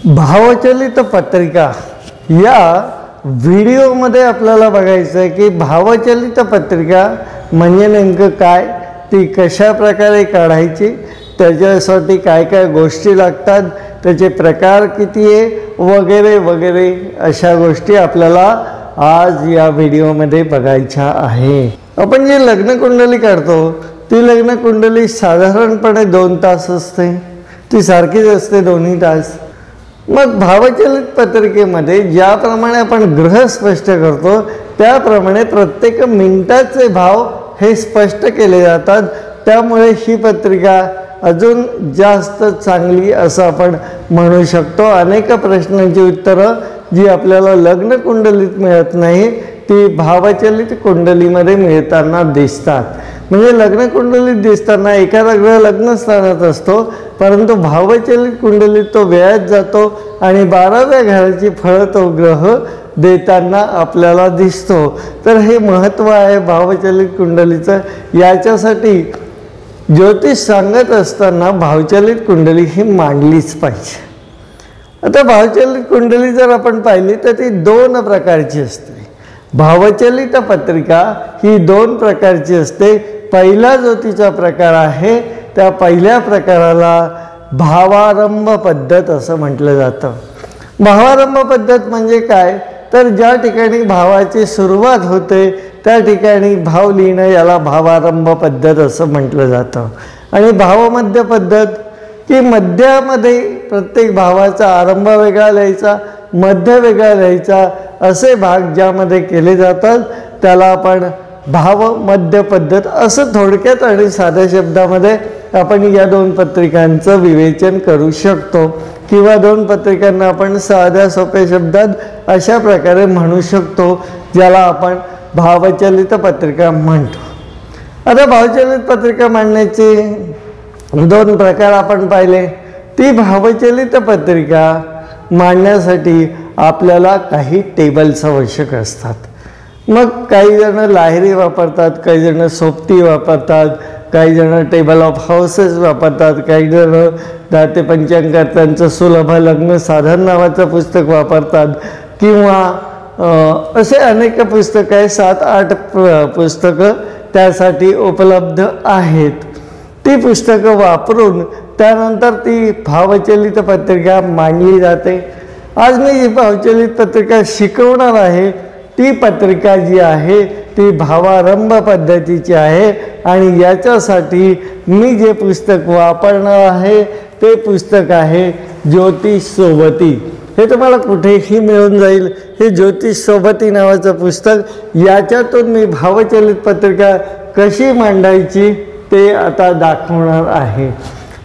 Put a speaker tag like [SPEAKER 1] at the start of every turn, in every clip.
[SPEAKER 1] भावचलित पत्रिका या व्हिडिओमध्ये आपल्याला बघायचं आहे की भावचलित पत्रिका म्हणजे नेमकं काय, ती कशा प्रकारे काढायची, त्याच्यासाठी काय काय गोष्टी लागतात, त्याचे प्रकार किती आहे वगैरे वगैरे अशा गोष्टी आपल्याला आज या व्हिडिओमध्ये बघायच्या आहे। आपण जी लग्न कुंडली काढतो ती लग्न कुंडली साधारणपणे 2 तास असते, ती सारखीच असते दोन्ही तास। मग भावचलित पत्रिकेमध्ये ज्याप्रमाणे आपण ग्रह स्पष्ट करतो त्याप्रमाणे प्रत्येक मिनिटाचे भाव हे स्पष्ट केले जातात। त्यामुळे ही पत्रिका अजून जास्त चांगली असं आपण म्हणू शकतो। अनेक प्रश्नांची उत्तरं जी आपल्याला लग्न कुंडलीत मिळत नाही ती भावचलित कुंडलीमध्ये मिळताना दिसतात। म्हणजे लग्न कुंडलीत दिसताना एखादा ग्रह लग्न स्थानात असतो, परंतु भावचलित कुंडलीत तो व्ययात जातो आणि 12व्या घराची फळं तो ग्रह देताना आपल्याला दिसतो। तर हे महत्त्व आहे भावचलित कुंडलीचं। याच्यासाठी ज्योतिष सांगत असताना भावचलित कुंडली ही मांडलीच पाहिजे। आता भावचलित कुंडली जर आपण पाहिली तर ती 2 प्रकारची असते। भावचलित पत्रिका ही 2 प्रकारची असते। पहिला जो तिचा प्रकार आहे त्या पहिल्या प्रकाराला भावारंभ पद्धत असं म्हटलं जातं। भावारंभ पद्धत म्हणजे काय, तर ज्या ठिकाणी भावाची सुरुवात होते त्या ठिकाणी भाव लिहिणं याला भावारंभ पद्धत असं म्हटलं जातं। आणि भावमध्य पद्धत की मध्यामध्ये प्रत्येक भावाचा आरंभ वेगळा लिहायचा, मध्य वेगळा लिहायचा, असे भाग ज्यामध्ये केले जातात त्याला आपण भाव मध्य पद्धत असं थोडक्यात आणि साध्या शब्दामध्ये आपण या 2 पत्रिकांचं विवेचन करू शकतो। किंवा 2 पत्रिकांना आपण साध्या सोप्या शब्दात अशा प्रकारे म्हणू शकतो ज्याला आपण भावचलित पत्रिका म्हणतो। आता भावचलित पत्रिका मांडण्याचे 2 प्रकार आपण पाहिले। ती भावचलित पत्रिका मांडण्यासाठी आपल्याला काही टेबल्स आवश्यक असतात। मग काही जण लाहिरी वापरतात, काही जण सोबती वापरतात, काही जण टेबल ऑफ हाऊसेस वापरतात, काही जण दाते पंचांगांचं सुलभ लग्न साधन नावाचं पुस्तक वापरतात किंवा असे अनेक पुस्तकं आहे, 7-8 पुस्तकं त्यासाठी उपलब्ध आहेत। ती पुस्तकं वापरून त्यानंतर ती भावचलित पत्रिका मांडली जाते। आज मी ही भावचलित पत्रिका शिकवणार आहे। ती पत्रिका जी आहे ती भावारंभ पद्धतीची आहे आणि याच्यासाठी मी जे पुस्तक वापरणार आहे ते पुस्तक आहे ज्योतिष सोबती। हे तुम्हाला कुठेही मिळून जाईल। हे ज्योतिष सोबती नावाचं पुस्तक, याच्यातून मी भावचलित पत्रिका कशी मांडायची ते आता दाखवणार आहे।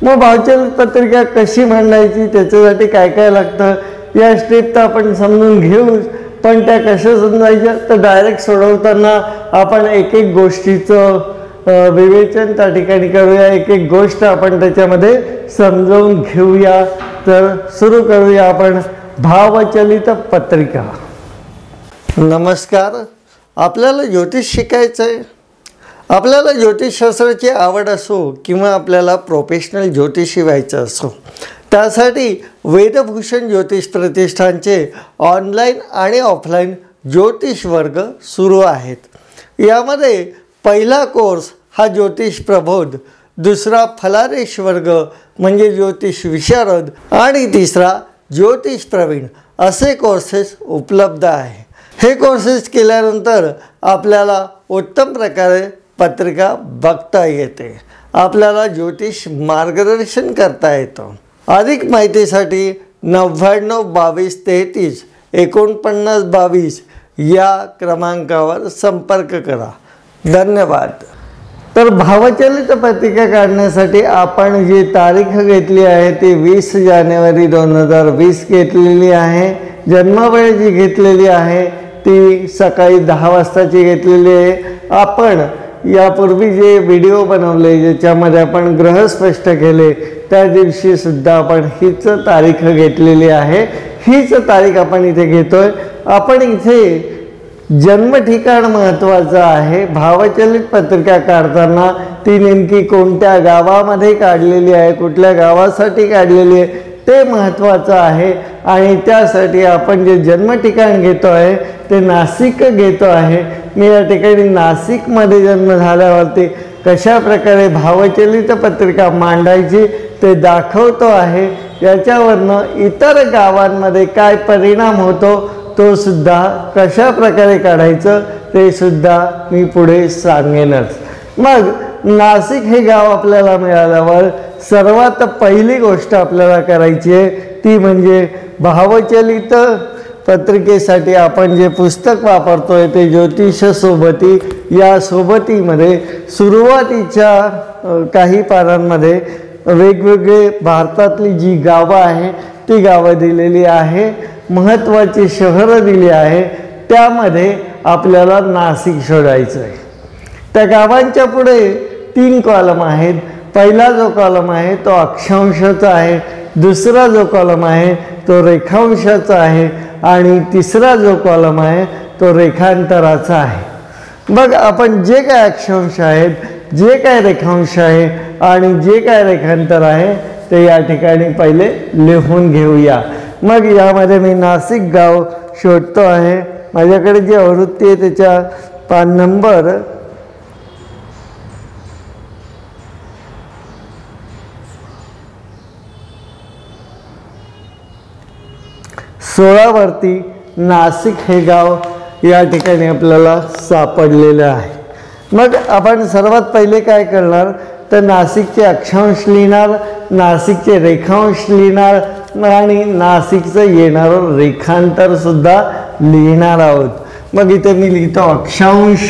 [SPEAKER 1] मग भावचलित पत्रिका कशी मांडायची, त्याच्यासाठी काय काय लागतं या स्टेप तर आपण समजून घेऊ, पण त्या कशा समजायच्या तर डायरेक्ट सोडवताना आपण एक एक गोष्टीचं विवेचन त्या ठिकाणी करूया, एक एक गोष्ट आपण त्याच्यामध्ये समजावून घेऊया। तर सुरू करूया आपण भावचलित पत्रिका। नमस्कार, आपल्याला ज्योतिष शिकायचं आहे। आपल्याला ज्योतिषशास्त्राची आवड असो किंवा आपल्याला प्रोफेशनल ज्योतिषी व्हायचं असो, त्यासाठी वेदभूषण ज्योतिष प्रतिष्ठानचे ऑनलाईन आणि ऑफलाईन ज्योतिष वर्ग सुरू आहेत। यामध्ये पहिला कोर्स हा ज्योतिष प्रबोध, दुसरा फलारेश वर्ग म्हणजे ज्योतिष विशारद आणि तिसरा ज्योतिष प्रवीण असे कोर्सेस उपलब्ध आहे। हे कोर्सेस केल्यानंतर आपल्याला उत्तम प्रकारे पत्रिका बघता येते, आपल्याला ज्योतिष मार्गदर्शन करता येतं। अधिक माहितीसाठी 99 22 33 49 22 या क्रमांकावर संपर्क करा। धन्यवाद। तर भावचलित पत्रिका काढण्यासाठी आपण जी तारीख घेतली आहे ती 20 जानेवारी 2020 घेतलेली आहे। जन्मवेळ जी घेतलेली आहे ती सकाळी 10 वाजताची घेतलेली आहे। आपण यापूर्वी जे व्हिडिओ बनवले ज्याच्यामध्ये आपण ग्रह स्पष्ट केले त्या दिवशी सुद्धा आपण हीच तारीख घेतलेली आहे। हीच तारीख आपण इथे घेतोय। आपण इथे जन्म ठिकाण महत्त्वाचं आहे। भावचलित पत्रिका काढताना ती नेमकी कोणत्या गावामध्ये काढलेली आहे, कुठल्या गावासाठी काढलेली आहे ते महत्त्वाचं आहे। आणि त्यासाठी आपण जे जन्म ठिकाण घेतो आहे ते नाशिक घेतो आहे। मी या ठिकाणी नाशिकमध्ये जन्म झाल्यावरती कशा प्रकारे भावचलित पत्रिका मांडायची ते दाखवतो आहे। याच्यावरनं इतर गावांमध्ये काय परिणाम होतो तो सुद्धा कशा प्रकारे काढायचं ते सुद्धा मी पुढे सांगेनच। मग नाशिक हे गाव आपल्याला मिळाल्यावर सर्वात पहिली गोष्ट आपल्याला करायची आहे ती म्हणजे भावचलित पत्रिकेसाठी आपण जे पुस्तक वापरतोय ते ज्योतिष सोबती। या सोबतीमध्ये सुरुवातीच्या काही पानांमध्ये वेगवेगळे भारतातली जी गावं आहे ती गावं दिलेली आहे, महत्त्वाची शहरं दिली आहे। त्यामध्ये आपल्याला नाशिक शोधायचं आहे। त्या गावांच्या पुढे 3 कॉलम आहेत। पहिला जो कॉलम आहे तो अक्षांशाचा आहे, दुसरा जो कॉलम आहे तो रेखांशाचा आहे आणि तिसरा जो कॉलम आहे तो रेखांतराचा आहे। बघ आपण जे काय अक्षांश आहेत, जे काय रेखांश आहे आणि जे काय रेखांतर आहे ते या ठिकाणी पहिले लिहून घेऊया। मग यामध्ये मी नाशिक गाव शोधतो आहे। माझ्याकडे जी आवृत्ती आहे त्याच्या पान नंबर 16 वरती नाशिक हे गाव या ठिकाणी आपल्याला सापडलेलं आहे। मग आपण सर्वात पहिले काय करणार तर नाशिकचे अक्षांश लिहिणार, नाशिकचे रेखांश लिहिणार आणि नाशिकचं येणारं रेखांतर सुद्धा लिहिणार आहोत। मग इथे मी लिहितो अक्षांश,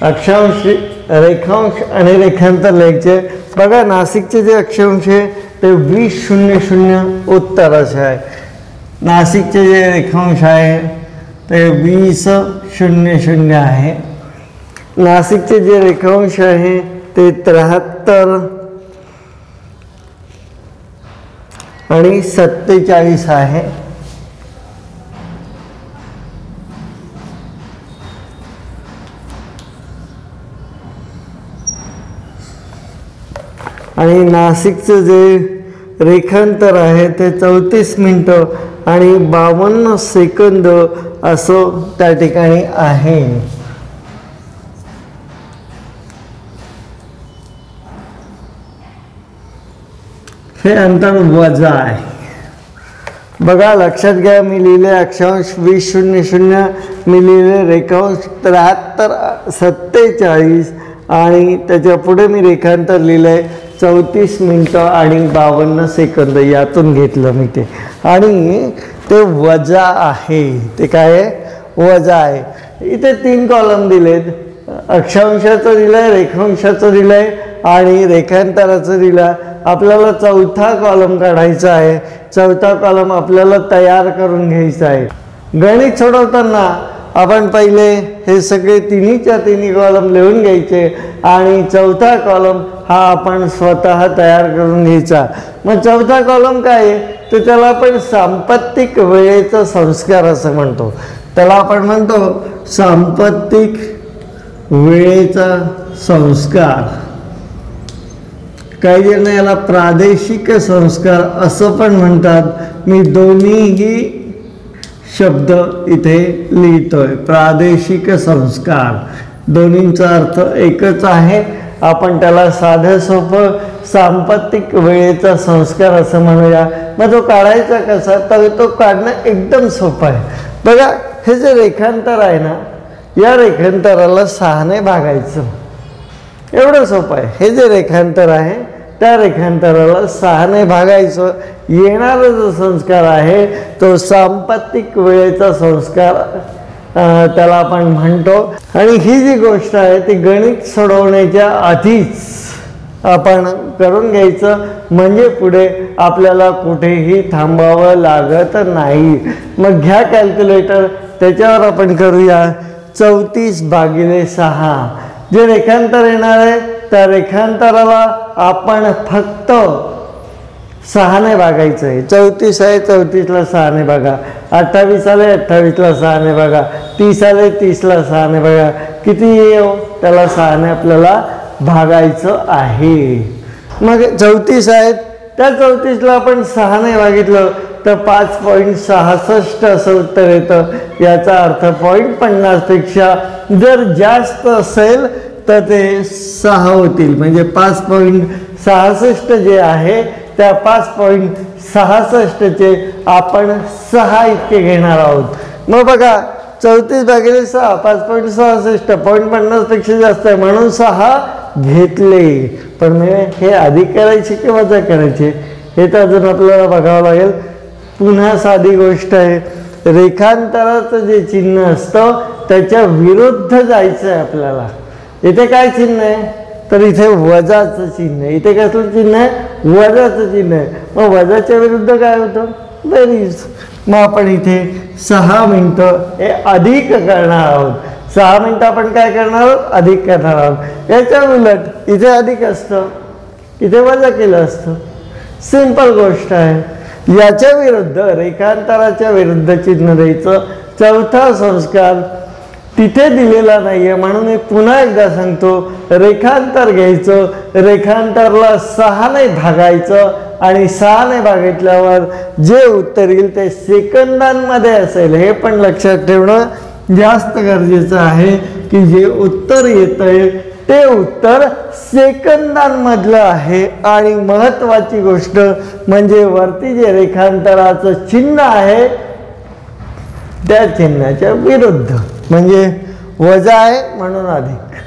[SPEAKER 1] अक्षांश, रेखांश आणि रेखांतर लिहायचे। बघा नाशिकचे जे अक्षांश आहे ते 2000 उत्तर असे आहे। नाशिकचे जे रेखांश आहे ते 2000 आहे। नाशिकचे जे रेखांश आहे ते 73 आणि 47 आहे। आणि नाशिकचं जे रेखांतर आहे ते 34 मिनिटं आणि 52 सेकंद असं त्या ठिकाणी आहे। हे अंतर वजा आहे। बघा लक्षात घ्या, मी लिहिले अक्षांश 2000, मी लिहिले रेखांश 73, 47 आणि त्याच्या पुढे मी रेखांतर लिहिलंय 34 मिनिटं आणि 52 सेकंद। यातून घेतलं मी ते आणि ते वजा आहे। ते काय आहे? वजा आहे। इथे 3 कॉलम दिलेत, अक्षांशाचं दिलंय, रेखांशाचं दिलंय आणि रेखांतराचं दिलं। आपल्याला चौथा कॉलम काढायचा आहे। चौथा कॉलम आपल्याला तयार करून घ्यायचा आहे। गणित सोडवताना आपण पहिले हे सगळे तिन्हीच्या तिन्ही कॉलम लिहून घ्यायचे आणि चौथा कॉलम हा आपण स्वतः तयार करून घ्यायचा। मग चौथा कॉलम काय आहे तर त्याला आपण सांपत्तिक वेळेचा संस्कार असं म्हणतो। त्याला आपण म्हणतो सांपत्तिक वेळेचा संस्कार। काही जण याला प्रादेशिक संस्कार असं पण म्हणतात। मी दोन्हीही शब्द इथे लिहितोय। प्रादेशिक संस्कार, दोन्हींचा अर्थ एकच आहे। आपण त्याला साधं सोपं सांपत्तिक वेळेचा संस्कार असं म्हणूया। मग तो काढायचा कसा तर तो काढणं एकदम सोपं आहे। बघा हे जे रेखांतर आहे ना, या रेखांतराला 6 ने भागायचं, एवढं सोपं आहे। हे जे रेखांतर आहे त्या रेखांतराला 6 ने भागायचं। येणारा जो संस्कार आहे तो सांपत्तिक वेळेचा संस्कार त्याला आपण म्हणतो। आणि ही जी गोष्ट आहे ती गणित सोडवण्याच्या आधीच आपण करून घ्यायचं, म्हणजे पुढे आपल्याला कुठेही थांबावं लागत नाही। मग घ्या कॅल्क्युलेटर, त्याच्यावर आपण करूया 34 भागिले 6। जे रेखांतर येणार आहे त्या रेखांतराला आपण फक्त 6ने भागायचं आहे. 34 आहे, 34ला 6ने भागा. 28 आले, 28ला 6ने भागा. 30 आले, 30ला 6ने भागा. किती येऊ त्याला 6ने आपल्याला भागायचं आहे. मग 34 आहेत, त्या 34ला आपण 6ने भागितलं तर 5.66 असं उत्तर येतं. याचा अर्थ 50पेक्षा जर जास्त असेल तर ते 6 होतील. म्हणजे 5.66 जे आहे त्या 5.66चे आपण 6 इतके घेणार आहोत. मग बघा 34 भागिले 6 5.66 50पेक्षा जास्त आहे म्हणून 6 घेतले. पण हे अधिक करायचे की वजा करायचे हे तर अजून आपल्याला बघावं लागेल. पुन्हा साधी गोष्ट आहे, रेखांतराचं जे चिन्ह असतं त्याच्या विरुद्ध जायचं आहे आपल्याला. इथे काय चिन्ह आहे तर इथे वजाचं चिन्ह आहे. इथे कसलं चिन्ह आहे? वजाचं चिन्ह आहे. मग वजाच्या विरुद्ध काय होतं? बेरीज. मग आपण इथे 6 मिनिटं हे अधिक करणार आहोत. 6 मिनिटं आपण काय करणार आहोत? अधिक करणार आहोत. याच्या उलट इथे अधिक असतं, इथे वजा केलं असतं. सिंपल गोष्ट आहे. याच्या विरुद्ध रेखांतराच्या विरुद्ध चिन्ह द्यायचं. चौथा संस्कार तिथे दिलेला नाही आहे म्हणून मी पुन्हा एकदा सांगतो. रेखांतर घ्यायचं, रेखांतरला 6ने भागायचं आणि 6ने भागितल्यावर जे उत्तर येईल ते सेकंदांमध्ये असेल. हे पण लक्षात ठेवणं जास्त गरजेचं आहे की जे उत्तर येतंय ते उत्तर सेकंदांमधलं आहे. आणि महत्त्वाची गोष्ट म्हणजे वरती जे रेखांतराचं चिन्ह आहे त्या चिन्हाच्या विरुद्ध, म्हणजे वजा आहे म्हणून अधिक.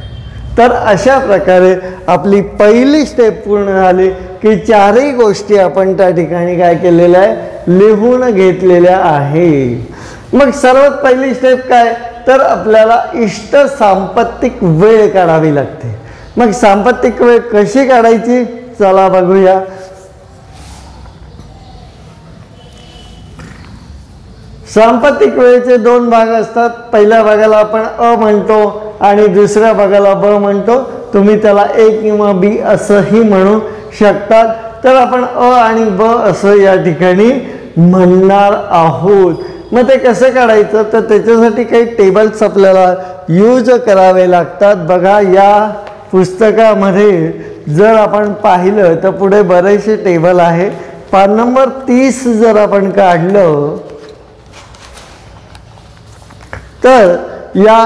[SPEAKER 1] तर अशा प्रकारे आपली पहिली स्टेप पूर्ण झाली की चारही गोष्टी आपण त्या ठिकाणी काय केलेल्या आहे? लिहून घेतलेल्या आहे. मग सर्वात पहिली स्टेप काय तर आपल्याला इष्ट सांपत्तिक वेळ काढावी लागते. मग सांपत्तिक वेळ कशी काढायची चला बघूया. सांपत्तिक वेळेचे 2 भाग असतात. पहिल्या भागाला आपण अ म्हणतो आणि दुसऱ्या भागाला ब म्हणतो. तुम्ही त्याला ए किंवा बी असंही म्हणू शकतात. तर आपण अ आणि ब असं या ठिकाणी म्हणणार आहोत. मग ते कसं काढायचं तर त्याच्यासाठी काही टेबल्स आपल्याला यूज करावे लागतात. बघा या पुस्तकामध्ये जर आपण पाहिलं तर पुढे बरेचसे टेबल आहे. पान नंबर 30 जर आपण काढलं तर या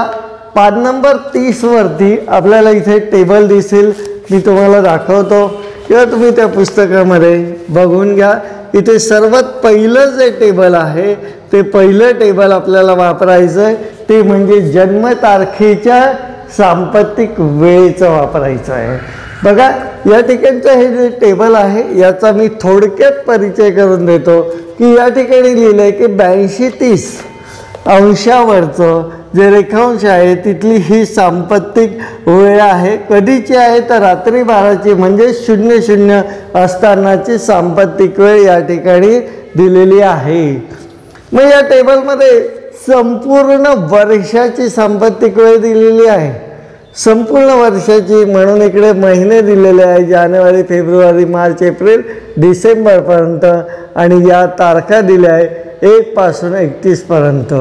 [SPEAKER 1] पान नंबर 30 वरती आपल्याला इथे टेबल दिसेल. मी तुम्हाला दाखवतो किंवा तुम्ही त्या पुस्तकामध्ये बघून घ्या. इथे सर्वात पहिलं जे टेबल आहे ते पहिलं टेबल आपल्याला वापरायचं आहे ते म्हणजे जन्मतारखेच्या सांपत्तिक वेळेचं वापरायचं आहे. बघा या ठिकाणचं हे जे टेबल आहे याचा मी थोडक्यात परिचय करून देतो की या ठिकाणी लिहिलं आहे की 82-30 अंशावरचं जे रेखांश आहे तिथली ही सांपत्तिक वेळ आहे. कधीची आहे तर रात्री 12ची म्हणजे 00 असतानाची सांपत्तिक वेळ या ठिकाणी दिलेली आहे. मग या टेबलमध्ये संपूर्ण वर्षाची सांपत्तिक वेळ दिलेली आहे. संपूर्ण वर्षाची म्हणून इकडे महिने दिलेले आहे. जानेवारी, फेब्रुवारी, मार्च, एप्रिल, डिसेंबरपर्यंत आणि या तारखा दिल्या आहे 1 पासून 31 पर्यंत.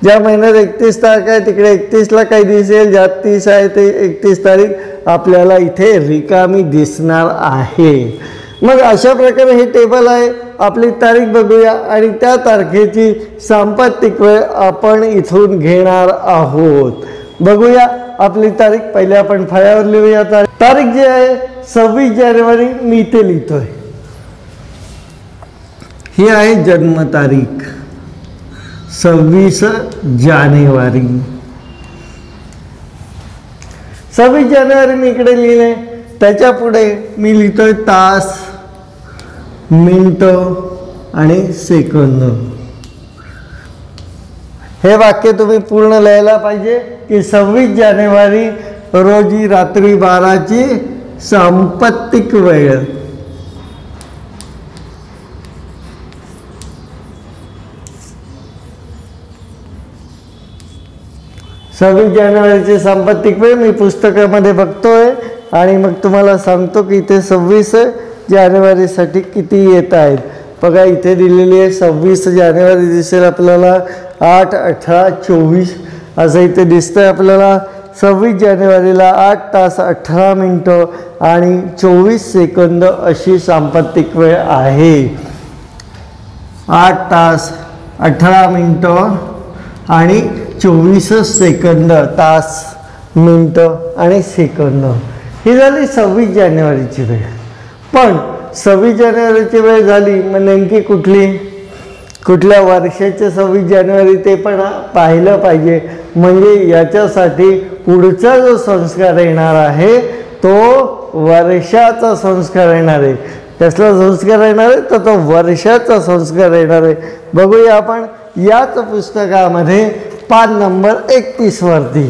[SPEAKER 1] ज्या महिन्यात 31 तारीख आहे तिकडे 31ला काही दिसेल, ज्यात 30 आहे ते 31 तारीख आपल्याला इथे रिकामी दिसणार आहे. मग अशा प्रकारे हे टेबल आहे. आपली तारीख बघूया आणि त्या तारखेची सांपत्तिक वेळ आपण इथून घेणार आहोत. बघूया आपली तारीख. पहिले आपण फळ्यावर लिहूया. तारीख जी आहे 26 जानेवारी मी इथे लिहितोय. ही आहे जन्मतारीख 26 जानेवारी. 26 जानेवारी मी इकडे लिहिले. त्याच्या पुढे मी लिहितोय तास, मिनिटं आणि सेकंद. हे वाक्य तुम्ही पूर्ण लिहायला पाहिजे की 26 जानेवारी रोजी रात्री 12ची सांपत्तिक वेळ. 26 जानेवारीचे सांपत्तिक वेळ मी पुस्तकामध्ये बघतोय आणि मग तुम्हाला सांगतो की इथे 26 जानेवारीसाठी किती येत आहेत. बघा इथे दिलेली आहे 26 जानेवारी दिसेल आपल्याला 8, 18, 24 असं इथे दिसतंय आपल्याला. 26 जानेवारीला 8 तास 18 मिनिटं आणि 24 सेकंद अशी सांपत्तिक वेळ आहे. 8 तास 18 मिनिटं आणि 24 सेकंद, तास मिनिटं आणि सेकंद. ही झाली 26 जानेवारीची वेळ. पण 26 जानेवारीची वेळ झाली मग नेमकी कुठल्या वर्षाचे 26 जानेवारी ते पण पाहिलं पाहिजे. म्हणजे याच्यासाठी पुढचा जो संस्कार येणार आहे तो वर्षाचा संस्कार येणार आहे. कसला संस्कार येणार आहे तर तो वर्षाचा संस्कार येणार आहे. बघूया आपण याच पुस्तकामध्ये पान नंबर 31 वरती,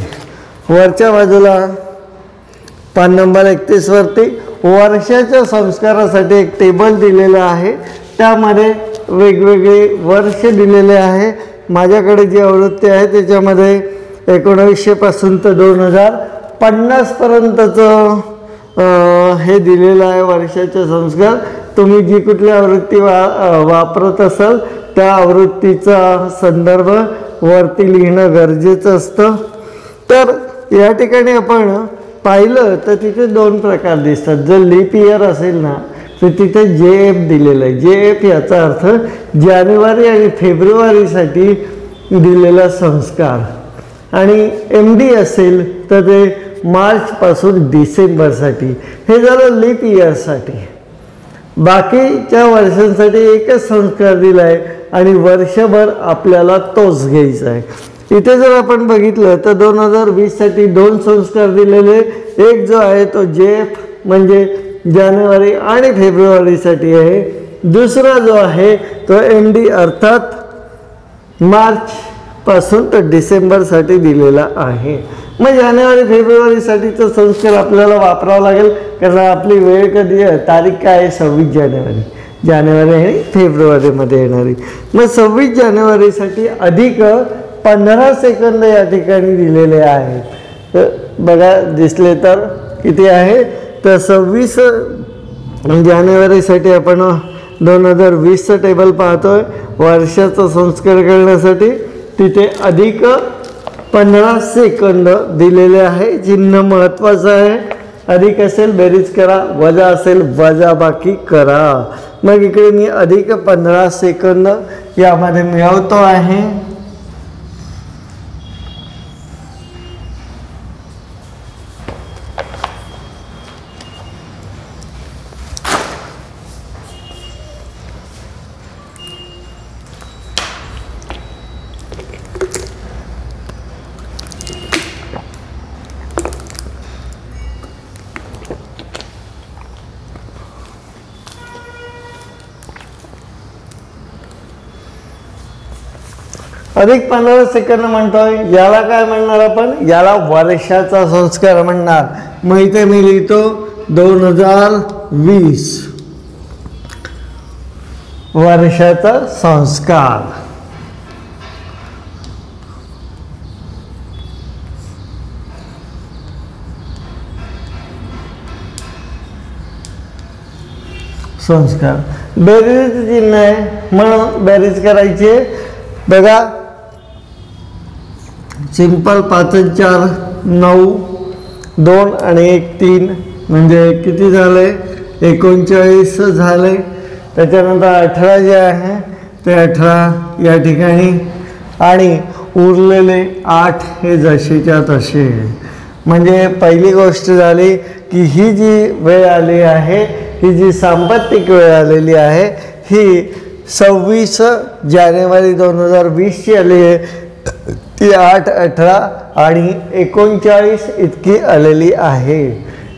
[SPEAKER 1] वरच्या बाजूला पान नंबर 31 वरती वर्षाच्या संस्कारासाठी एक टेबल दिलेलं आहे. त्यामध्ये वेगवेगळे वर्ष दिलेले आहे. माझ्याकडे जी आवृत्ती आहे त्याच्यामध्ये 1900 पासून तर 2050 पर्यंतचं हे दिलेलं आहे वर्षाचे संस्कार. तुम्ही जी कुठली आवृत्ती वापरत असाल त्या आवृत्तीचा संदर्भ वरती लिहिणं गरजेचं असतं. तर या ठिकाणी आपण पाहिलं तर तिथे 2 प्रकार दिसतात. जर लीप इयर असेल ना तर तिथे JF दिलेलं आहे. JF याचा अर्थ जानेवारी आणि फेब्रुवारीसाठी दिलेला संस्कार, आणि MD असेल तर ते मार्चपासून डिसेंबरसाठी. हे झालं लीप इयरसाठी. बाकीच्या वर्षांसाठी एकच संस्कार दिला आहे आणि वर्षभर आपल्याला तोच घ्यायचा आहे. इथे जर आपण बघितलं तर 2020साठी 2 संस्कार दिलेले. एक जो आहे तो JF म्हणजे जानेवारी आणि फेब्रुवारीसाठी आहे. दुसरा जो आहे तो MD अर्थात मार्चपासून तर डिसेंबरसाठी दिलेला आहे. मग जानेवारी फेब्रुवारीसाठीचा संस्कार आपल्याला वापरावा लागेल कारण आपली वेळ कधी आहे, तारीख काय आहे 26 जानेवारी आणि फेब्रुवारीमध्ये येणारी. मग 26 जानेवारीसाठी अधिक 15 सेकंद या ठिकाणी दिलेले आहेत. तर बघा दिसले तर किती आहे तर 26 जानेवारीसाठी आपण 2020चं टेबल पाहतोय. वर्षाचा संस्कार करण्यासाठी तिथे अधिक 15 सेकंद दिलेले आहे. चिन्ह महत्त्वाचं आहे. अधिक असेल बेरीज करा, वजा असेल वजाबाकी करा. मग इकडे मी अधिक 15 सेकंद यामध्ये मिळवतो आहे. अधिक 15 सेकंद म्हणतोय. याला काय म्हणणार आपण? याला वर्षाचा संस्कार म्हणणार. मग इथे मी लिहितो 2020 वर्षाचा संस्कार. संस्कार बेरीज चिन्ह आहे म्हणून बेरीज करायची. बघा सिंपल 5 आणि 4 9, 2 आणि 1 3 म्हणजे किती झाले 39 झाले. त्याच्यानंतर 18 जे आहे ते 18 या ठिकाणी आणि उरलेले 8 हे जसेच्या तसे. म्हणजे पहिली गोष्ट झाली की ही जी वेळ आली आहे, ही जी सांपत्तिक वेळ आलेली आहे ही 26 जानेवारी 2020ची आली आहे. ती 8, 18 आणि 39 इतकी आलेली आहे.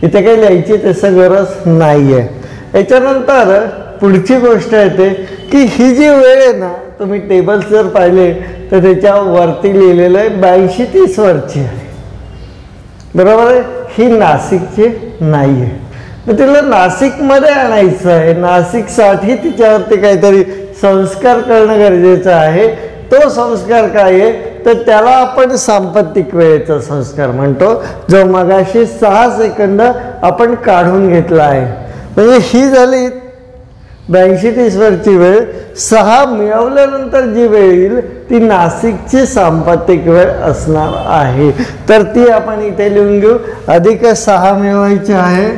[SPEAKER 1] इथे काही लिहायची तसं गरज नाही आहे. याच्यानंतर पुढची गोष्ट येते की ही जी वेळ आहे ना, तुम्ही टेबल्स जर पाहिले तर त्याच्यावरती लिहिलेलं आहे 82-30 वरची आहे. बरोबर आहे. ही नाशिकची नाही आहे. तर तिला नाशिकमध्ये आणायचं आहे. नाशिकसाठी तिच्यावरती काहीतरी संस्कार करणं गरजेचं आहे. तो संस्कार काय आहे तर त्याला आपण सांपत्तिक वेळेचा संस्कार म्हणतो, जो मगाशी 6 सेकंद आपण काढून घेतला आहे. म्हणजे ही झाली 82-30 वरची वेळ. 6 मिळवल्यानंतर जी वेळ येईल ती नासिकची सांपत्तिक वेळ असणार आहे. तर ती आपण इथे लिहून घेऊ. अधिक 6 मिळवायची आहे.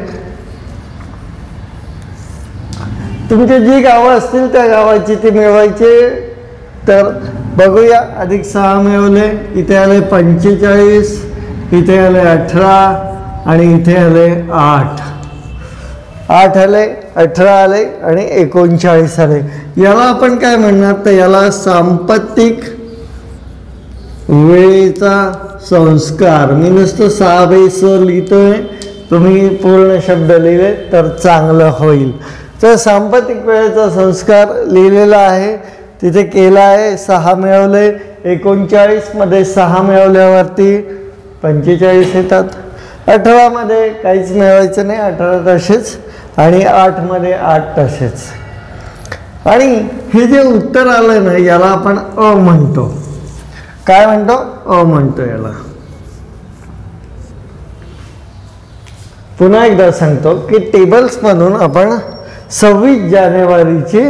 [SPEAKER 1] तुमची जी गावं असतील त्या गावाची ती मिळवायची. तर बघूया. अधिक 6 मिळवले. इथे आले 45, इथे आले 18 आणि इथे आले 8. 8 आले, 18 आले आणि 39 आले. याला आपण काय म्हणणार, तर याला सांपत्तिक वेळेचा संस्कार. मी नुसतं 6/6 लिहितोय, तुम्ही पूर्ण शब्द लिहिले तर चांगलं होईल. तर सांपत्तिक वेळेचा संस्कार लिहिलेला आहे, तिथे केला आहे. 6 मिळवले. 39 मध्ये 6 मिळवल्यावरती 45 येतात. 18 मध्ये काहीच मिळवायचं नाही, 18 तसेच. आणि 8 मध्ये 8 तसेच. आणि हे जे उत्तर आलं ना, याला आपण अ म्हणतो. काय म्हणतो? अ म्हणतो याला. पुन्हा एकदा सांगतो की टेबल्समधून आपण 26 जानेवारीची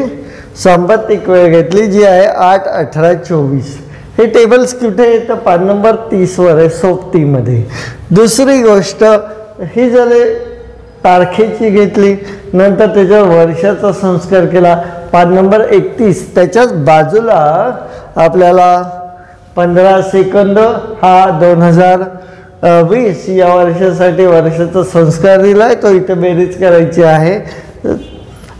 [SPEAKER 1] सांपत्तिक वेळ घेतली, जी आहे 8, 18, 24. हे टेबल्स कुठे येतं? पान नंबर 30 वर आहे, सोबतीमध्ये. दुसरी गोष्ट ही झाली तारखेची घेतली, नंतर त्याच्यावर वर्षाचा संस्कार केला. पान नंबर 31. त्याच्याच बाजूला आपल्याला 15 सेकंद हा 2020 या वर्षासाठी वर्षाचा संस्कार दिला आहे, तो इथे बेरीज करायची आहे.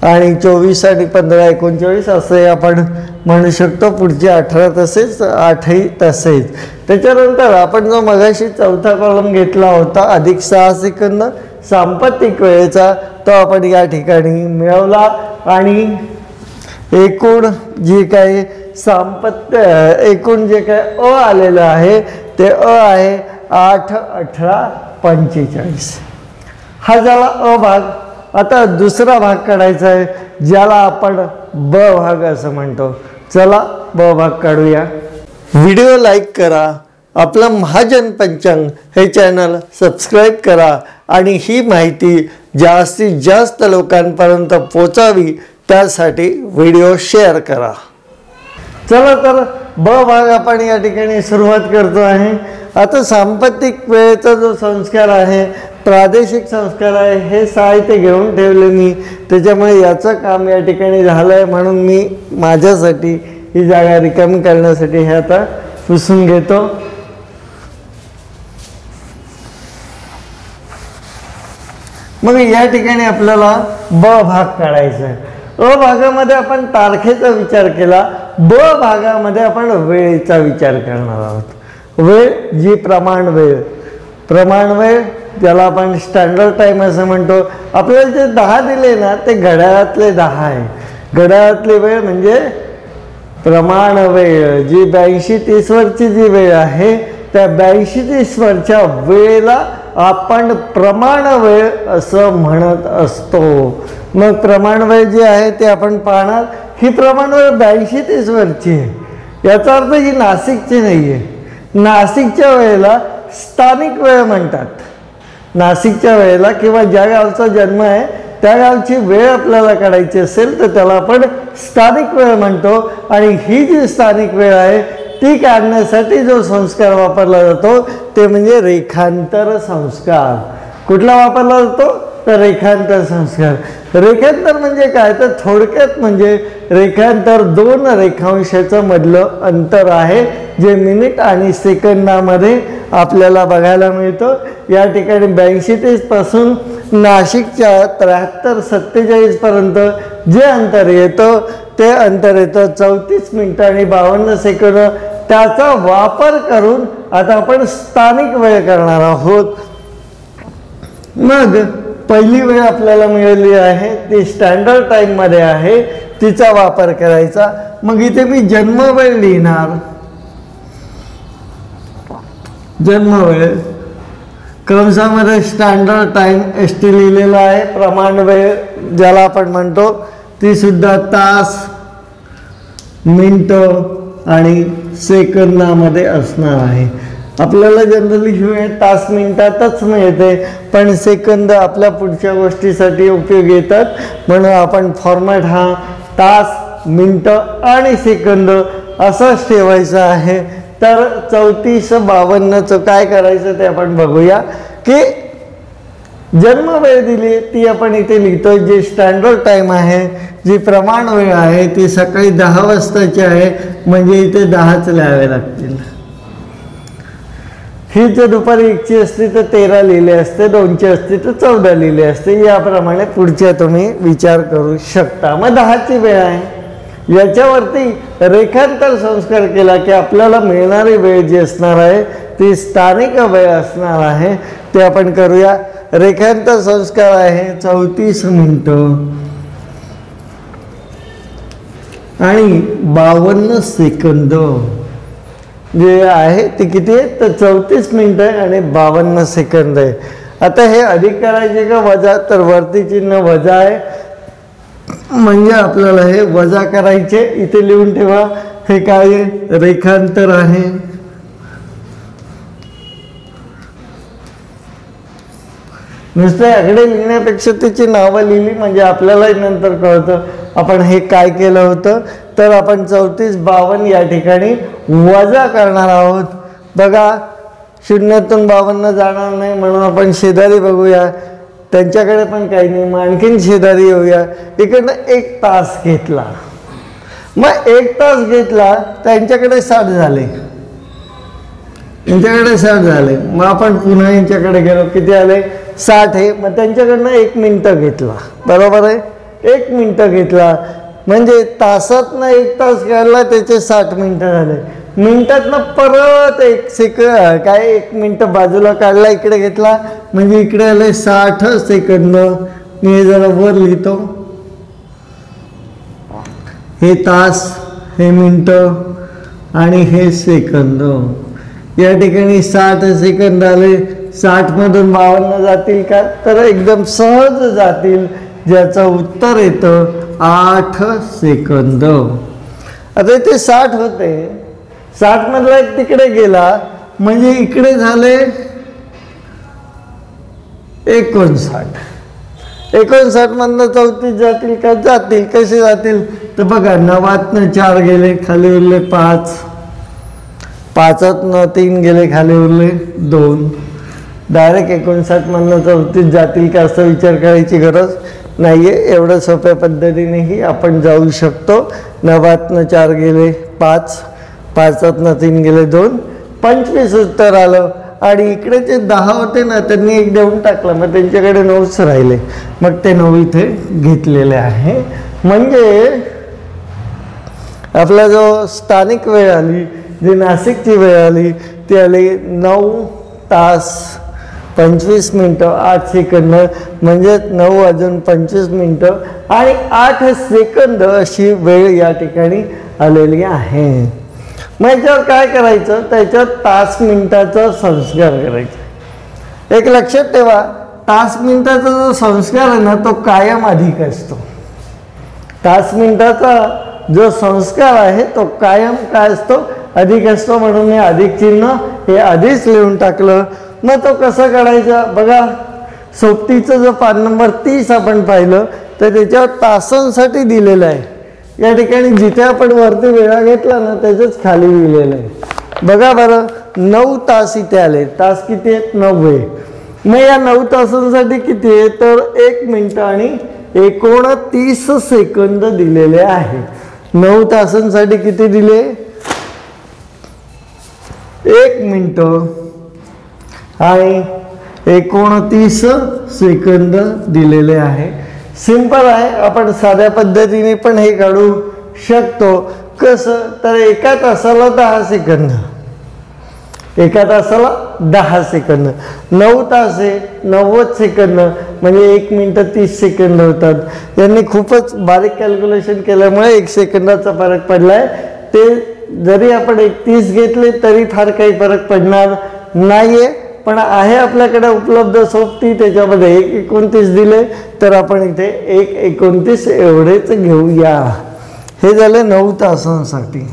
[SPEAKER 1] आणि 24 आणि 15, 39 असे आपण म्हणू शकतो. पुढचे 18 तसेच, 8ही तसेच. त्याच्यानंतर आपण जो मगाशी चौथा कॉलम घेतला होता अधिक 6 सेकंद सांपत्तिक वेळेचा, तो आपण या ठिकाणी मिळवला. आणि एकूण जे काही एकूण जे काय अ आलेलं आहे ते अ आहे 8, 18, 45. हा झाला अ भाग. आता दुसरा भाग काढायचा आहे, ज्याला आपण ब भाग असं म्हणतो. चला ब भाग काढूया. व्हिडिओ लाईक करा, आपलं महाजन पंचांग हे चॅनल सबस्क्राईब करा आणि ही माहिती जास्तीत जास्त लोकांपर्यंत पोचावी त्यासाठी व्हिडिओ शेअर करा. चला तर ब भाग आपण या ठिकाणी सुरुवात करतो आहे. आता सांपत्तिक वेळेचा जो संस्कार आहे, प्रादेशिक संस्कार आहे, हे साहित्य घेऊन ठेवले मी. त्याच्यामुळे याचं काम या ठिकाणी झालं आहे, म्हणून मी माझ्यासाठी ही जागा रिकामी करण्यासाठी हे आता पुसून घेतो. मग या ठिकाणी आपल्याला ब भाग काढायचा आहे. अ भागामध्ये आपण तारखेचा विचार केला, ब भागामध्ये आपण वेळेचा विचार करणार आहोत. वेळ जी प्रमाण वेळ ज्याला आपण स्टँडर्ड टाईम असं म्हणतो. आपल्याला जे 10 दिले ना ते घड्याळातले 10 आहे. घड्याळातली वेळ म्हणजे प्रमाण वेळ. जी 82-30 वरची जी वेळ आहे त्या 82-30 वरच्या वेळेला आपण प्रमाण वेळ असं म्हणत असतो. मग प्रमाण वेळ जी आहे ते आपण पाहणार. ही प्रमाण वेळ 82-30 वरची आहे. याचा अर्थ ही नाशिकची नाही आहे. नाशिकच्या वेळेला स्थानिक वेळ म्हणतात. नाशिकच्या वेळेला किंवा ज्या गावचा जन्म आहे त्या गावची वेळ आपल्याला काढायची असेल तर त्याला आपण स्थानिक वेळ म्हणतो. आणि ही जी स्थानिक वेळ आहे ती काढण्यासाठी जो संस्कार वापरला जातो ते म्हणजे रेखांतर संस्कार. कुठला वापरला जातो? तर रेखांतर संस्कार. रेखांतर म्हणजे काय? तर थोडक्यात म्हणजे रेखांतर 2 रेखांशाचं मधलं अंतर आहे, जे मिनिट आणि सेकंदामध्ये आपल्याला बघायला मिळतं. या ठिकाणी 82-30 पासून नाशिकच्या 73-47 पर्यंत जे अंतर येतं ते अंतर येतं 34 मिनिटं आणि 52 सेकंद. त्याचा वापर करून आता आपण स्थानिक वेळ करणार आहोत. मग पहिली वेळ आपल्याला मिळाली आहे ती स्टँडर्ड टाईममध्ये आहे, तिचा वापर करायचा. मग इथे मी जन्मवेळ लिहिणार. जन्मवेळ कंसामध्ये स्टँडर्ड टाईम ST लिहिलेला आहे. प्रमाण वेळ ज्याला आपण म्हणतो ती सुद्धा तास, मिनिटं आणि सेकंदामध्ये असणार आहे। आपल्याला जनरली ही वेळ तास मिनिटातच मिळते, पण सेकंद आपल्या पुढच्या गोष्टीसाठी उपयोगी येतात, म्हणून आपण फॉर्मॅट हा तास मिनिटं आणि सेकंद असाच ठेवायचा आहे। तर 3452चं काय करायचं ते आपण बघूया की जन्म वेळ दिली ती आपण इथे लिहितो, जी स्टँडर्ड टाईम आहे, जी प्रमाण वेळ आहे ती सकाळी 10 वाजताची आहे, म्हणजे इथे 10च लिहावे लागतील। ही जर दुपारी 1ची असती तर 13 लिहिले असते, 2ची असती तर 14 लिहिले असते, याप्रमाणे पुढच्या तुम्ही विचार करू शकता। मग 10ची वेळ आहे, याच्यावरती रेखांतर संस्कार केला की आपल्याला मिळणारी वेळ जी असणार आहे ती स्थानिक वेळ असणार आहे, ते आपण करूया। रेखांतर संस्कार आहे 34 मिनिटं आणि 52 सेकंद, जे आहे ते किती आहे तर 34 मिनिटं आहे आणि 52 सेकंद आहे। आता हे अधिक करायचे का वजा, तर वरती चिन्ह वजा आहे, म्हणजे आपल्याला हे वजा करायचे, इथे लिहून ठेवा। हे काय आहे, रेखांतर आहे। नुसते आकडे लिहिण्यापेक्षा त्याची नावं लिहिली म्हणजे आपल्यालाही नंतर कळतं आपण हे काय केलं होतं। तर आपण 3452 या ठिकाणी वजा करणार आहोत। बघा, शून्यातून 52 जाणार नाही, म्हणून आपण शेजारी बघूया, त्यांच्याकडे पण काही नाही, मग आणखीन शेजारी येऊया। इकडनं 1 तास घेतला, मग 1 तास घेतला, त्यांच्याकडे 60 झाले, यांच्याकडे 60 झाले, मग आपण पुन्हा यांच्याकडे गेलो, किती आले 60 आहे, मग त्यांच्याकडनं 1 मिनिटं घेतला, बरोबर आहे, 1 मिनिटं घेतला, म्हणजे तासातनं 1 तास काढला, त्याचे 60 मिनिटं झाले। मिनिटातनं परत 1 मिनिटं बाजूला काढला, इकडे घेतला, म्हणजे इकडे आले 60 सेकंद। मी हे जरा वर लिहितो, हे तास, हे मिनिटं आणि हे सेकंद। या ठिकाणी 60 सेकंद आले, 60 मधून 52 जातील का, तर एकदम सहज जातील, ज्याचं उत्तर येतं 8 सेकंद। आता इथे 60 होते, 60 मधला एक तिकडे गेला, म्हणजे इकडे झाले 59। 59 मधनं 34 जातील का, जातील, कसे जातील, तर बघा 9तनं 4 गेले, खाली उरले 5, 5तनं 3 गेले, खाली उरले 2, डायरेक्ट 59 मधनं 34 जातील का असं विचार करायची गरज नाहीये। एवढं सोप्या पद्धतीनेही आपण जाऊ शकतो। 9तनं 4 गेले 5, 5तनं 3 गेले 2, 25 उत्तर आलं। आणि इकडे जे 10 होते ना, त्यांनी 1 देऊन टाकला, मग त्यांच्याकडे 9च राहिले, मग ते 9 इथे घेतलेले आहे। म्हणजे आपला जो स्थानिक वेळ आली, जी नाशिकची वेळ आली, ती आली 9 तास 25 मिनिटं 8 सेकंद, म्हणजे 9 वाजून 25 मिनिटं आणि 8 सेकंद अशी वेळ या ठिकाणी आलेली आहे। मग याच्यावर काय करायचं, त्याच्यावर तास मिनिटाचा संस्कार करायचा। एक लक्षात ठेवा, तास मिनिटाचा जो संस्कार आहे ना, तो कायम अधिक असतो। तास मिनिटाचा जो संस्कार आहे तो कायम काय असतो, अधिक असतो, म्हणून मी अधिक चिन्ह हे आधीच लिहून टाकलं। मग तो कसा काढायचा बघा, सोबतीचं जो पान नंबर 30 आपण पाहिलं तर त्याच्यावर तासांसाठी दिलेलं आहे। या ठिकाणी जिथे आपण वरती वेळा घेतला ना, त्याच्याच खाली लिहिलेलं आहे। बघा बरं, 9 तास इथे आले, तास किती आहेत 90। मग या 9 तासांसाठी किती आहे, तर 1 मिनिट आणि 29 सेकंद दिलेले आहे। 9 तासांसाठी किती दिले, 1 मिनिट आणि 29 सेकंद दिलेले आहे। सिंपल आहे, आपण साध्या पद्धतीने पण हे काढू शकतो। कसं, तर एका तासाला 10 सेकंद, एका तासाला 10 सेकंद, 9 तास आहे 90 सेकंद, म्हणजे 1 मिनिट 30 सेकंद होतात। यांनी खूपच बारीक कॅल्क्युलेशन केल्यामुळे 1 सेकंदाचा फरक पडलाय। ते जरी आपण 31 घेतले तरी फार काही फरक पडणार नाहीये, पण आहे आपल्याकडे उपलब्ध सोबती, त्याच्यामध्ये 1:29 दिले, तर आपण इथे 1:29 एवढेच घेऊया। हे झाले 9 तासांसाठी।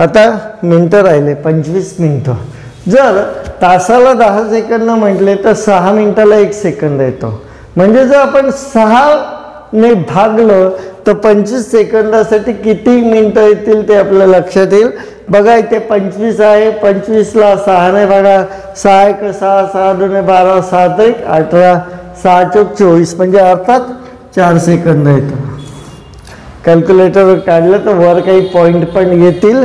[SPEAKER 1] आता मिनटं राहिले 25 मिनटं. जर तासाला 10 सेकंद म्हटले तर 6 मिनिटाला 1 सेकंद येतो. म्हणजे जर आपण 6ने भागलं तर 25 सेकंदासाठी किती मिनटं येतील ते आपल्या लक्षात येईल. बघा इथे 25 आहे, 25ला 6ने भागा, 6 1 6, 6 2 12, 7 1 18, 6 4 24, म्हणजे अर्थात 4 सेकंद येतं. कॅल्क्युलेटरवर काढलं तर वर काही पॉईंट पण येतील,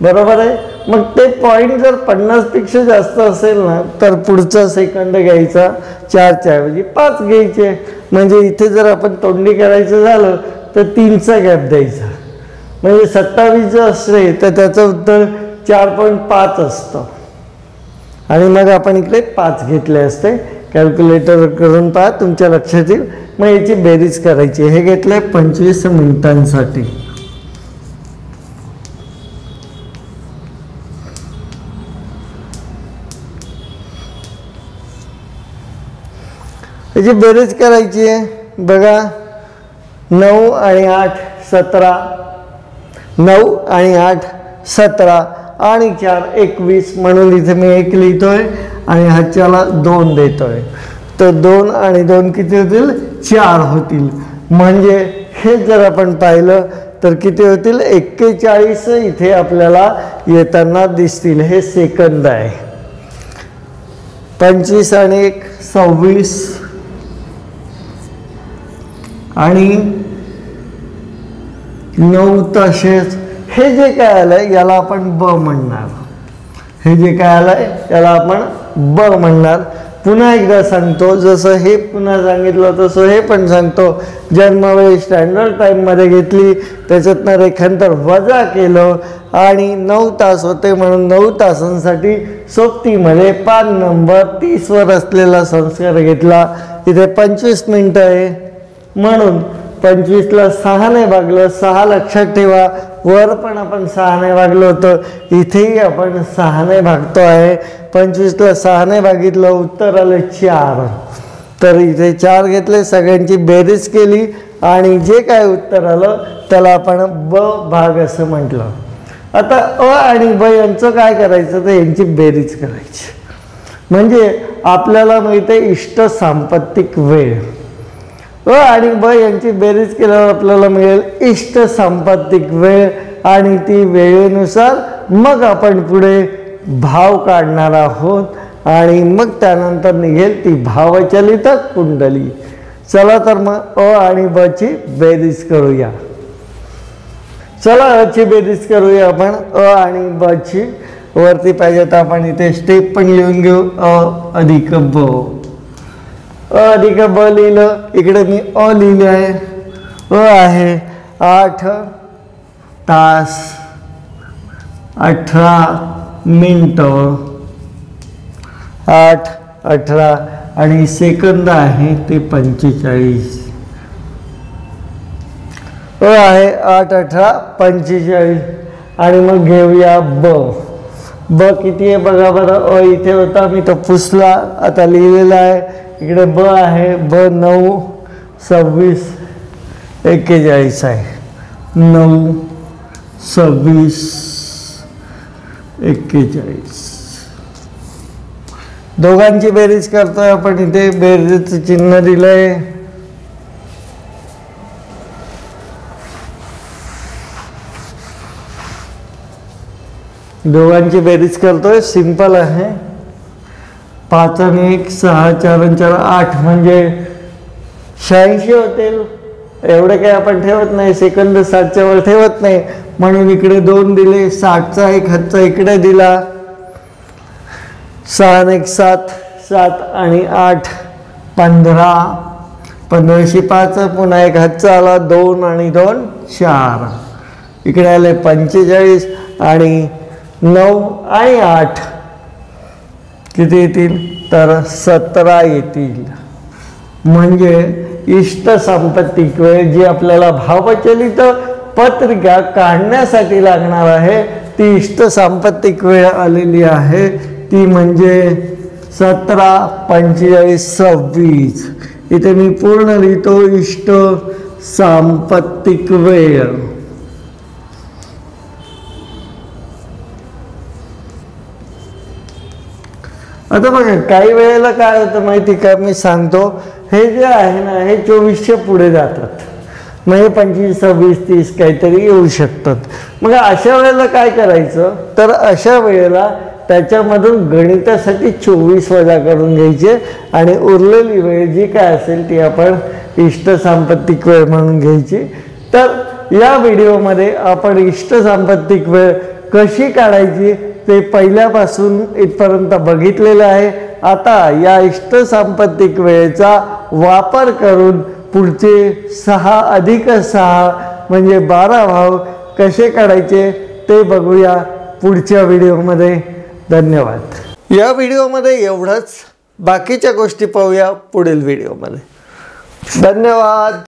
[SPEAKER 1] बरोबर आहे. मग ते पॉईंट जर 50पेक्षा जास्त असेल ना तर पुढचा सेकंद घ्यायचा 4च्या ऐवजी 5 घ्यायचे. म्हणजे इथे जर आपण तोंडी करायचं झालं तर 3चा गॅप द्यायचा. म्हणजे 27 जर असले तर त्याचं उत्तर 4.5 असतं आणि मग आपण इकडे 5 घेतले असते. कॅल्क्युलेटर करून पहा, तुमच्या लक्षात येईल. मग याची बेरीज करायची. हे घेतलंय 25 मिनिटांसाठी. याची बेरीज करायची आहे. बघा 9 आणि 8 17, 9 आणि 8 17 आणि 4 21, म्हणून इथे मी 1 लिहितोय आणि ह्याच्याला 2 देतोय. तर 2 आणि 2 किती होतील? 4 होतील. म्हणजे हे जर आपण पाहिलं तर किती होतील? 41 इथे आपल्याला येताना दिसतील. हे सेकंद आहे. 25 आणि 1 26 आणि 9 तसेच. हे जे काय आलंय याला आपण ब म्हणणार. हे जे काय आलंय याला आपण ब म्हणणार. पुन्हा एकदा सांगतो, जसं हे पुन्हा सांगितलं तसं हे पण सांगतो. जन्मवेळ स्टँडर्ड टाईममध्ये घेतली, त्याच्यातनं रेखांतर वजा केलं आणि 9 तास होते म्हणून 9 तासांसाठी सोबतीमध्ये पान नंबर 30वर असलेला संस्कार घेतला. इथे 25 मिनटं आहे म्हणून 25ला 6ने भागलं. 6 लक्षात ठेवा, वर पण आपण 6ने भागलो होतं, इथेही आपण 6ने भागतो आहे. 25ला 6ने भागितलं, उत्तर आलं 4. तर इथे 4 घेतले, सगळ्यांची बेरीज केली आणि जे काय उत्तर आलं त्याला आपण ब भाग असं म्हटलं. आता अ आणि ब यांचं काय करायचं तर यांची बेरीज करायची. म्हणजे आपल्याला मिळते इष्ट सांपत्तिक वेळ. अ आणि ब यांची बेरीज केल्यावर आपल्याला मिळेल इष्ट सांपत्तिक वेळ आणि ती वेळेनुसार मग आपण पुढे भाव काढणार आहोत आणि मग त्यानंतर निघेल ती भावचलित कुंडली. चला तर मग अ आणि ब ची बेरीज करूया. चला अ ची बेरीज करूया आपण. अ आणि ब ची वरती पाहिजे तर आपण इथे स्टेप पण लिहून घेऊ. अ अधिक ब. अ अधिक ब लिहिलं. इकडे मी अ लिहिले आहे. अ आहे 8 तास 18 मिनिटं 8 18 आणि सेकंद आहे ते 45. अ आहे 8 18 45 आणि मग घेऊया ब. ब किती आहे बघा बरं. अ इथे होता, मी तो पुसला, आता लिहिलेला आहे. इकडे ब आहे. ब 9 26 41 आहे. 9 26 41. दोघांची बेरीज करतोय आपण. इथे बेरीजचं चिन्ह दिलंय. दोघांची बेरीज करतोय. सिंपल आहे. 5 आणि 1 6 4 आणि 4 8 म्हणजे 86 होतील. एवढे काही आपण ठेवत नाही, सेकंद 60च्या वर ठेवत नाही म्हणून इकडे 2 दिले. 60चा 1 हातचा इकडे दिला. 6 आणि 1 7 7 आणि 8 15 15शी 5 पुन्हा 1 हातचा आला. 2 आणि 2 4 इकडे आले 45 आणि 9 आणि 8 किती येतील तर 17 येतील. म्हणजे इष्ट सांपत्तिक वेळ जी आपल्याला भावचलित पत्रिका काढण्यासाठी लागणार आहे ती इष्ट सांपत्तिक वेळ आलेली आहे. ती म्हणजे 17 45 26. इथे मी पूर्ण लिहितो इष्ट सांपत्तिक वेळ. आता बघा काही वेळेला काय होतं माहिती का, मी सांगतो, हे जे आहे ना हे 24च्या पुढे जातात, मग हे 25, 26, 30 काहीतरी येऊ शकतात. मग अशा वेळेला काय करायचं, तर अशा वेळेला त्याच्यामधून गणितासाठी 24 वजा करून घ्यायचे आणि उरलेली वेळ जी काय असेल ती आपण इष्ट सांपत्तिक वेळ म्हणून घ्यायची. तर या व्हिडिओमध्ये आपण इष्ट सांपत्तिक वेळ कशी काढायची ते पहिल्यापासून इथपर्यंत बघितलेलं आहे. आता या इष्ट सांपत्तिक वेळेचा वापर करून पुढचे 6 अधिक 6 म्हणजे 12 भाव कसे काढायचे ते बघूया पुढच्या व्हिडिओमध्ये. धन्यवाद. या व्हिडिओमध्ये एवढंच, बाकीच्या गोष्टी पाहूया पुढील व्हिडिओमध्ये. धन्यवाद.